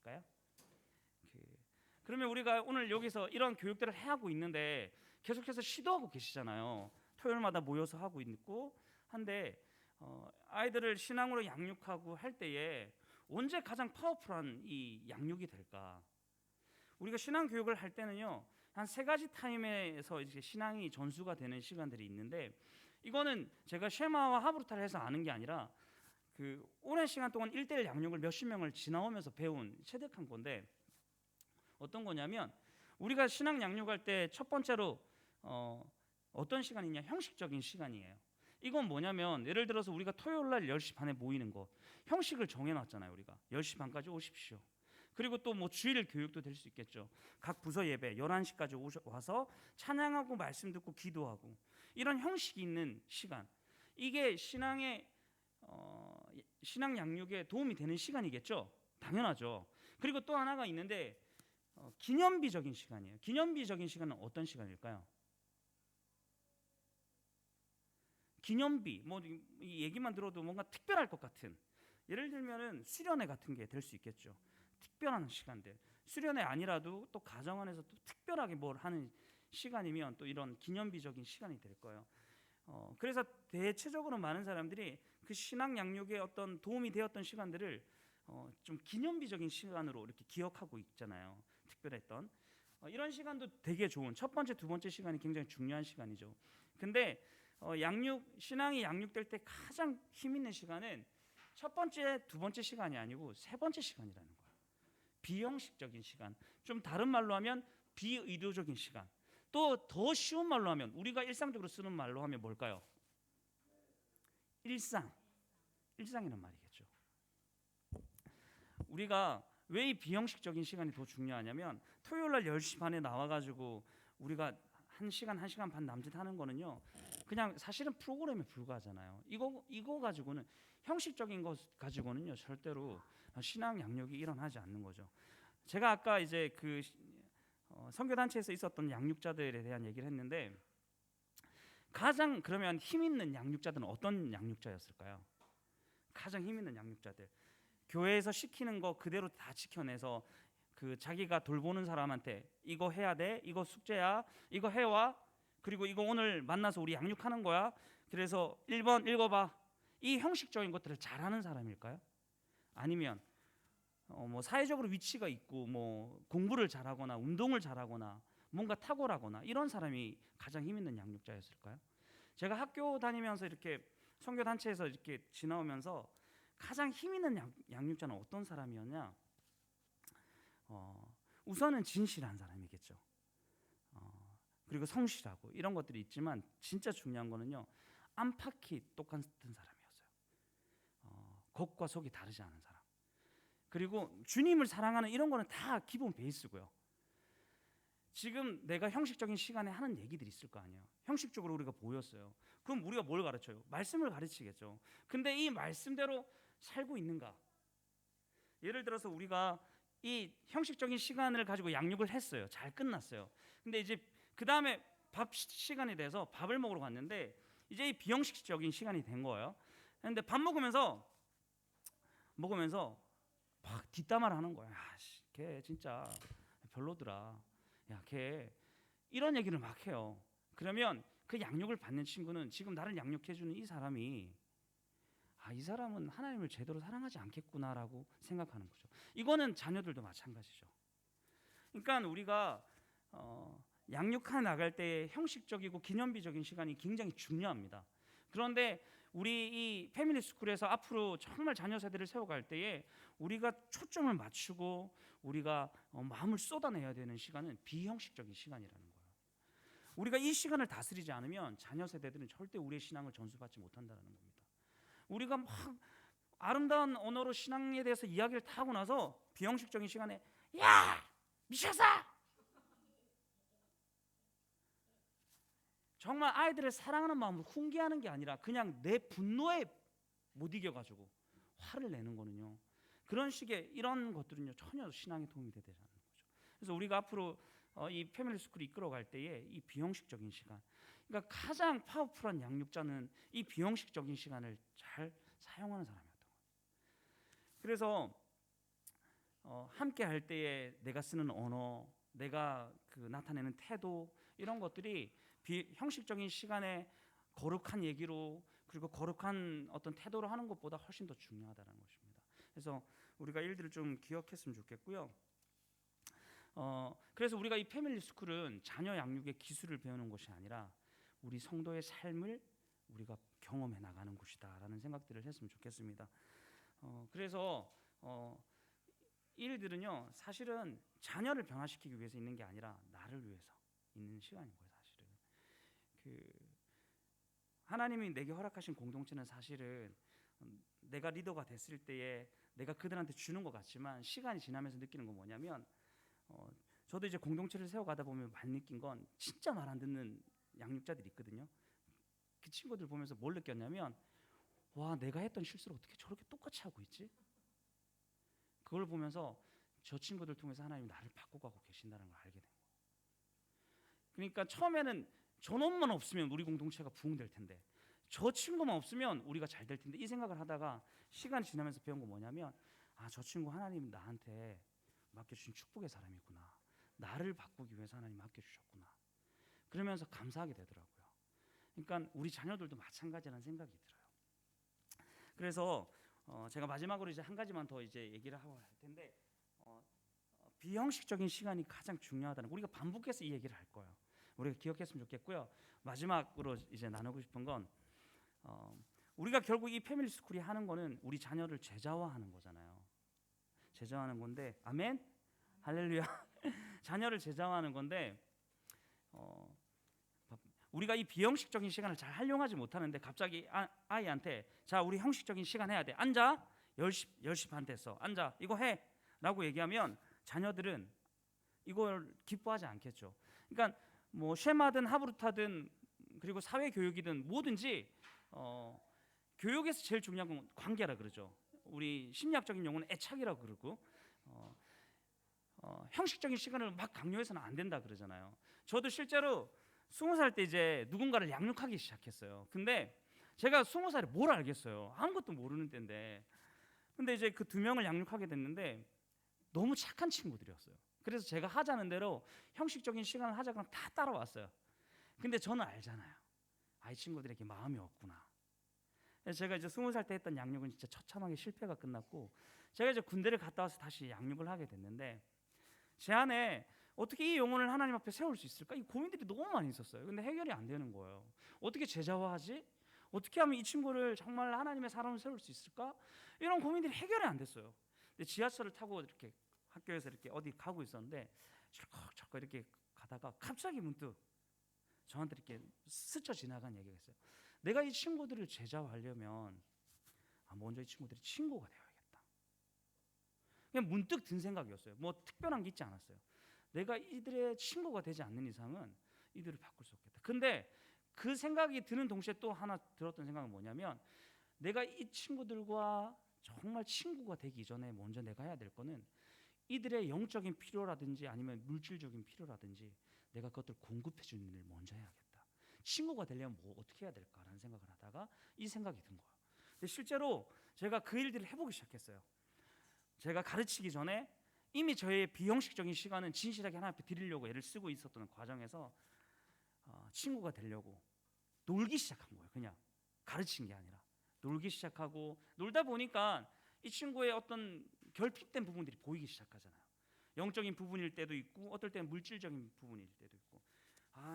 있을까요? 그러면 우리가 오늘 여기서 이런 교육들을 해하고 있는데 계속해서 시도하고 계시잖아요. 토요일마다 모여서 하고 있고 한데 아이들을 신앙으로 양육하고 할 때에 언제 가장 파워풀한 이 양육이 될까? 우리가 신앙 교육을 할 때는요, 한 세 가지 타임에서 이제 신앙이 전수가 되는 시간들이 있는데, 이거는 제가 쉐마와 하브루타를 해서 아는 게 아니라 그 오랜 시간 동안 1대1 양육을 몇십 명을 지나오면서 배운 체득한 건데, 어떤 거냐면 우리가 신앙 양육할 때 첫 번째로 어떤 시간이냐, 형식적인 시간이에요. 이건 뭐냐면 예를 들어서 우리가 토요일 날 10시 반에 모이는 거 형식을 정해놨잖아요. 우리가 10시 반까지 오십시오. 그리고 또 뭐 주일 교육도 될 수 있겠죠. 각 부서 예배 11시까지 와서 찬양하고 말씀 듣고 기도하고, 이런 형식이 있는 시간, 이게 신앙의 신앙 양육에 도움이 되는 시간이겠죠. 당연하죠. 그리고 또 하나가 있는데 기념비적인 시간이에요. 기념비적인 시간은 어떤 시간일까요? 기념비, 뭐 이 얘기만 들어도 뭔가 특별할 것 같은, 예를 들면은 수련회 같은 게 될 수 있겠죠. 특별한 시간들, 수련회 아니라도 또 가정 안에서 또 특별하게 뭘 하는 시간이면 또 이런 기념비적인 시간이 될 거예요. 그래서 대체적으로 많은 사람들이 그 신앙 양육에 어떤 도움이 되었던 시간들을 좀 기념비적인 시간으로 이렇게 기억하고 있잖아요. 특별했던 이런 시간도 되게 좋은, 첫 번째, 두 번째 시간이 굉장히 중요한 시간이죠. 근데 신앙이 양육될 때 가장 힘 있는 시간은 첫 번째, 두 번째 시간이 아니고 세 번째 시간이라는 거예요. 비형식적인 시간, 좀 다른 말로 하면 비의도적인 시간. 또 더 쉬운 말로 하면, 우리가 일상적으로 쓰는 말로 하면 뭘까요? 일상이란 말이겠죠. 우리가 왜 이 비형식적인 시간이 더 중요하냐면, 토요일 날 10시 반에 나와가지고 우리가 1시간 반 남짓하는 거는요, 그냥 사실은 프로그램에 불과하잖아요. 이거 가지고는, 형식적인 것 가지고는요 절대로 신앙 양육이 일어나지 않는 거죠. 제가 아까 이제 그 선교 단체에서 있었던 양육자들에 대한 얘기를 했는데, 가장 그러면 힘 있는 양육자들은 어떤 양육자였을까요? 가장 힘 있는 양육자들, 교회에서 시키는 거 그대로 다 지켜내서 그 자기가 돌보는 사람한테 이거 해야 돼, 이거 숙제야, 이거 해와, 그리고 이거 오늘 만나서 우리 양육하는 거야, 그래서 1번 읽어봐, 이 형식적인 것들을 잘하는 사람일까요? 아니면 뭐 사회적으로 위치가 있고 뭐 공부를 잘하거나 운동을 잘하거나 뭔가 탁월하거나 이런 사람이 가장 힘 있는 양육자였을까요? 제가 학교 다니면서 이렇게 선교 단체에서 이렇게 지나오면서 가장 힘 있는 양육자는 어떤 사람이었냐? 우선은 진실한 사람이겠죠. 그리고 성실하고 이런 것들이 있지만 진짜 중요한 거는요, 안팎이 똑같은 사람이었어요. 겉과 속이 다르지 않은 사람. 그리고 주님을 사랑하는 이런 거는 다 기본 베이스고요. 지금 내가 형식적인 시간에 하는 얘기들이 있을 거 아니에요. 형식적으로 우리가 보였어요. 그럼 우리가 뭘 가르쳐요? 말씀을 가르치겠죠. 근데 이 말씀대로 살고 있는가? 예를 들어서 우리가 이 형식적인 시간을 가지고 양육을 했어요. 잘 끝났어요. 근데 이제 그 다음에 밥 시간이 돼서 밥을 먹으러 갔는데 이제 이 비형식적인 시간이 된 거예요. 근데 밥 먹으면서 막 뒷담화를 하는 거야. 걔 진짜 별로더라. 야, 걔 이런 얘기를 막 해요. 그러면 그 양육을 받는 친구는 지금 나를 양육해주는 이 사람이 이 사람은 하나님을 제대로 사랑하지 않겠구나라고 생각하는 거죠. 이거는 자녀들도 마찬가지죠. 그러니까 우리가 양육해 나갈 때 형식적이고 기념비적인 시간이 굉장히 중요합니다. 그런데 우리 이 패밀리 스쿨에서 앞으로 정말 자녀 세대를 세워갈 때에 우리가 초점을 맞추고 우리가 마음을 쏟아내야 되는 시간은 비형식적인 시간이라는 거예요. 우리가 이 시간을 다스리지 않으면 자녀 세대들은 절대 우리의 신앙을 전수받지 못한다는 겁니다. 우리가 막 아름다운 언어로 신앙에 대해서 이야기를 다 하고 나서 비형식적인 시간에 야! 미쳤어! 정말 아이들을 사랑하는 마음으로 훈계하는 게 아니라 그냥 내 분노에 못 이겨가지고 화를 내는 거는요, 그런 식의 이런 것들은요 전혀 신앙에 도움이 되지 않는 거죠. 그래서 우리가 앞으로 이 패밀리 스쿨을 이끌어갈 때에 이 비형식적인 시간, 그러니까 가장 파워풀한 양육자는 이 비형식적인 시간을 잘 사용하는 사람이었던 거예요. 그래서 함께 할 때에 내가 쓰는 언어, 내가 그 나타내는 태도, 이런 것들이 형식적인 시간에 거룩한 얘기로, 그리고 거룩한 어떤 태도로 하는 것보다 훨씬 더 중요하다는 것입니다. 그래서 우리가 일들을 좀 기억했으면 좋겠고요. 그래서 우리가 이 패밀리 스쿨은 자녀 양육의 기술을 배우는 것이 아니라 우리 성도의 삶을 우리가 경험해 나가는 곳이다라는 생각들을 했으면 좋겠습니다. 그래서 이 일들은요, 사실은 자녀를 변화시키기 위해서 있는 게 아니라 나를 위해서 있는 시간인 거예요. 사실은 하나님이 내게 허락하신 공동체는 사실은 내가 리더가 됐을 때에 내가 그들한테 주는 것 같지만 시간이 지나면서 느끼는 건 뭐냐면, 저도 이제 공동체를 세워가다 보면 많이 느낀 건, 진짜 말 안 듣는 양육자들이 있거든요. 그 친구들 보면서 뭘 느꼈냐면, 와, 내가 했던 실수를 어떻게 저렇게 똑같이 하고 있지? 그걸 보면서 저 친구들 통해서 하나님이 나를 바꿔가고 계신다는 걸 알게 된 거예요. 그러니까 처음에는 저놈만 없으면 우리 공동체가 부흥될 텐데, 저 친구만 없으면 우리가 잘 될 텐데, 이 생각을 하다가 시간이 지나면서 배운 건 뭐냐면, 저 친구 하나님이 나한테 맡겨주신 축복의 사람이구나, 나를 바꾸기 위해서 하나님 맡겨주셨구나, 그러면서 감사하게 되더라고요. 그러니까 우리 자녀들도 마찬가지라는 생각이 들어요. 그래서 제가 마지막으로 이제 한 가지만 더 이제 얘기를 하고 할 텐데, 비형식적인 시간이 가장 중요하다는, 우리가 반복해서 이 얘기를 할 거예요. 우리가 기억했으면 좋겠고요. 마지막으로 이제 나누고 싶은 건, 우리가 결국 이 패밀리 스쿨이 하는 거는 우리 자녀를 제자화하는 거잖아요. 제자화하는 건데, 아멘, 할렐루야. 자녀를 제자화하는 건데, 우리가 이 비형식적인 시간을 잘 활용하지 못하는데, 갑자기 아이한테 자, 우리 형식적인 시간 해야 돼, 앉아, 10시 반 됐어, 앉아, 이거 해 라고 얘기하면 자녀들은 이걸 기뻐하지 않겠죠. 그러니까 뭐 쉐마든 하브루타든 그리고 사회교육이든 뭐든지 교육에서 제일 중요한 건 관계라 그러죠. 우리 심리학적인 용어는 애착이라고 그러고, 형식적인 시간을 막 강요해서는 안 된다 그러잖아요. 저도 실제로 20살 때 이제 누군가를 양육하기 시작했어요. 근데 제가 20살에 뭘 알겠어요. 아무것도 모르는 때인데. 근데 이제 그 2명을 양육하게 됐는데 너무 착한 친구들이었어요. 그래서 제가 하자는 대로 형식적인 시간을 하자고 하면 다 따라왔어요. 근데 저는 알잖아요, 이 친구들에게 마음이 없구나. 그래서 제가 이제 20살 때 했던 양육은 진짜 처참하게 실패가 끝났고, 제가 이제 군대를 갔다 와서 다시 양육을 하게 됐는데, 제 안에 어떻게 이 영혼을 하나님 앞에 세울 수 있을까? 이 고민들이 너무 많이 있었어요. 근데 해결이 안 되는 거예요. 어떻게 제자화하지? 어떻게 하면 이 친구를 정말 하나님의 사람을 세울 수 있을까? 이런 고민들이 해결이 안 됐어요. 근데 지하철을 타고 이렇게 학교에서 이렇게 어디 가고 있었는데, 철컥철컥 이렇게 가다가 갑자기 문득 저한테 이렇게 스쳐 지나간 얘기가 있어요. 내가 이 친구들을 제자화하려면 먼저 이 친구들이 친구가 되어야겠다. 그냥 문득 든 생각이었어요. 뭐 특별한 게 있지 않았어요. 내가 이들의 친구가 되지 않는 이상은 이들을 바꿀 수 없겠다. 근데 그 생각이 드는 동시에 또 하나 들었던 생각은 뭐냐면, 내가 이 친구들과 정말 친구가 되기 전에 먼저 내가 해야 될 거는 이들의 영적인 필요라든지 아니면 물질적인 필요라든지 내가 그것들 공급해 주는 일을 먼저 해야겠다. 친구가 되려면 뭐 어떻게 해야 될까라는 생각을 하다가 이 생각이 든 거예요. 근데 실제로 제가 그 일들을 해보기 시작했어요. 제가 가르치기 전에 이미 저의 비형식적인 시간은 진실하게 하나님 앞에 드리려고 애를 쓰고 있었던 과정에서 친구가 되려고 놀기 시작한 거예요. 그냥 가르친 게 아니라 놀기 시작하고, 놀다 보니까 이 친구의 어떤 결핍된 부분들이 보이기 시작하잖아요. 영적인 부분일 때도 있고, 어떨 때는 물질적인 부분일 때도 있고,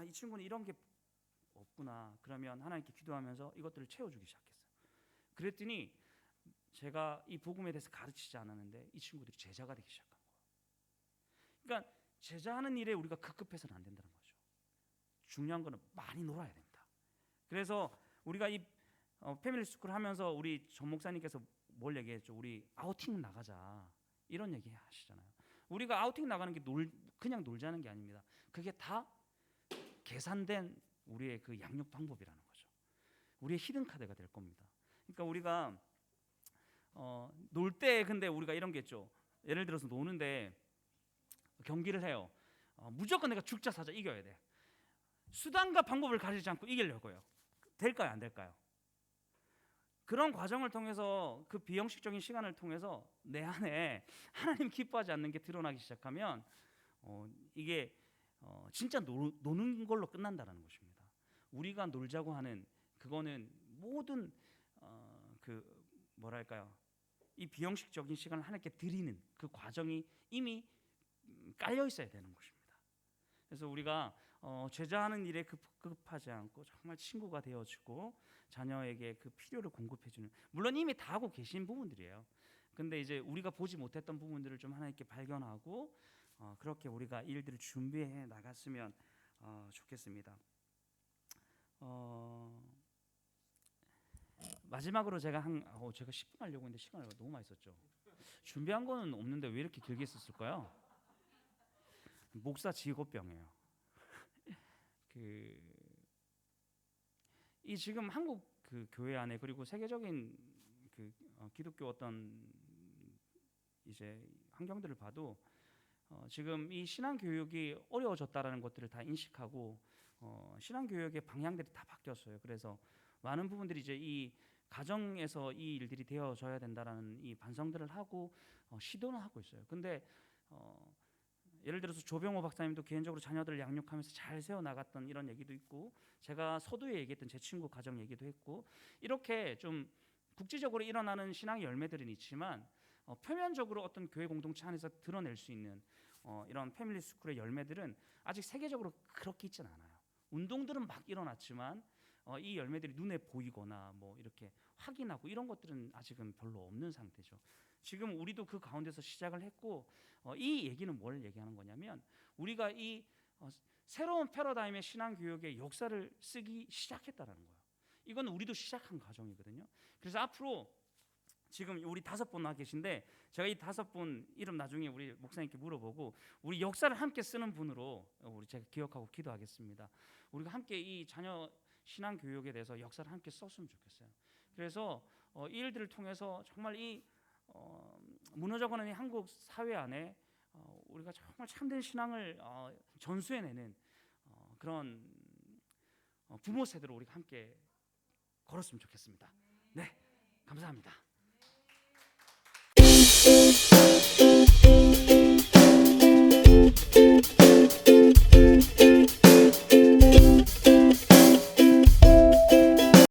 이 친구는 이런 게 없구나. 그러면 하나님께 기도하면서 이것들을 채워주기 시작했어요. 그랬더니 제가 이 복음에 대해서 가르치지 않았는데 이 친구들이 제자가 되기 시작한 거예요. 그러니까 제자하는 일에 우리가 급급해서는 안 된다는 거죠. 중요한 거는 많이 놀아야 됩니다. 그래서 우리가 이 패밀리 스쿨 하면서 우리 전 목사님께서 뭘 얘기했죠? 우리 아우팅 나가자, 이런 얘기 하시잖아요. 우리가 아우팅 나가는 게 그냥 놀자는 게 아닙니다. 그게 다 계산된 우리의 그 양육 방법이라는 거죠. 우리의 히든 카드가 될 겁니다. 그러니까 우리가 놀 때 근데 우리가 이런 게 있죠. 예를 들어서 노는데 경기를 해요. 무조건 내가 죽자 사자 이겨야 돼. 수단과 방법을 가리지 않고 이기려고요. 될까요? 안 될까요? 그런 과정을 통해서 그 비형식적인 시간을 통해서 내 안에 하나님 기뻐하지 않는 게 드러나기 시작하면 이게 진짜 노는 걸로 끝난다라는 것입니다. 우리가 놀자고 하는 그거는 모든 그 뭐랄까요? 이 비형식적인 시간을 하나님께 드리는 그 과정이 이미 깔려 있어야 되는 것입니다. 그래서 우리가 제자하는 일에 급급하지 않고 정말 친구가 되어주고 자녀에게 그 필요를 공급해주는, 물론 이미 다 하고 계신 부분들이에요. 근데 이제 우리가 보지 못했던 부분들을 좀 하나님께 발견하고 그렇게 우리가 일들을 준비해 나갔으면 좋겠습니다. 마지막으로 제가 제가 10분 하려고 했는데 시간이 너무 많이 썼죠. 준비한 거는 없는데 왜 이렇게 길게 썼을까요? 목사 직업병이에요. 이 지금 한국 그 교회 안에 그리고 세계적인 그 기독교 어떤 이제 환경들을 봐도 지금 이 신앙 교육이 어려워졌다라는 것들을 다 인식하고 신앙 교육의 방향들이 다 바뀌었어요. 그래서 많은 부분들이 이제 이 가정에서 이 일들이 되어져야 된다라는 이 반성들을 하고 시도는 하고 있어요. 근데 예를 들어서 조병호 박사님도 개인적으로 자녀들을 양육하면서 잘 세워 나갔던 이런 얘기도 있고, 제가 서두에 얘기했던 제 친구 가정 얘기도 했고, 이렇게 좀 국지적으로 일어나는 신앙의 열매들은 있지만 표면적으로 어떤 교회 공동체 안에서 드러낼 수 있는 이런 패밀리 스쿨의 열매들은 아직 세계적으로 그렇게 있진 않아요. 운동들은 막 일어났지만 이 열매들이 눈에 보이거나 뭐 이렇게 확인하고 이런 것들은 아직은 별로 없는 상태죠. 지금 우리도 그 가운데서 시작을 했고, 이 얘기는 뭘 얘기하는 거냐면 우리가 이 새로운 패러다임의 신앙 교육의 역사를 쓰기 시작했다라는 거예요. 이건 우리도 시작한 과정이거든요. 그래서 앞으로 지금 우리 5분 와 계신데 제가 이 5분 이름 나중에 우리 목사님께 물어보고 우리 역사를 함께 쓰는 분으로 우리 제가 기억하고 기도하겠습니다. 우리가 함께 이 자녀 신앙 교육에 대해서 역사를 함께 썼으면 좋겠어요. 그래서 이 일들을 통해서 정말 이 무너져가는 이 한국 사회 안에 우리가 정말 참된 신앙을 전수해내는 그런 부모 세대로 우리가 함께 걸었으면 좋겠습니다. 네, 감사합니다.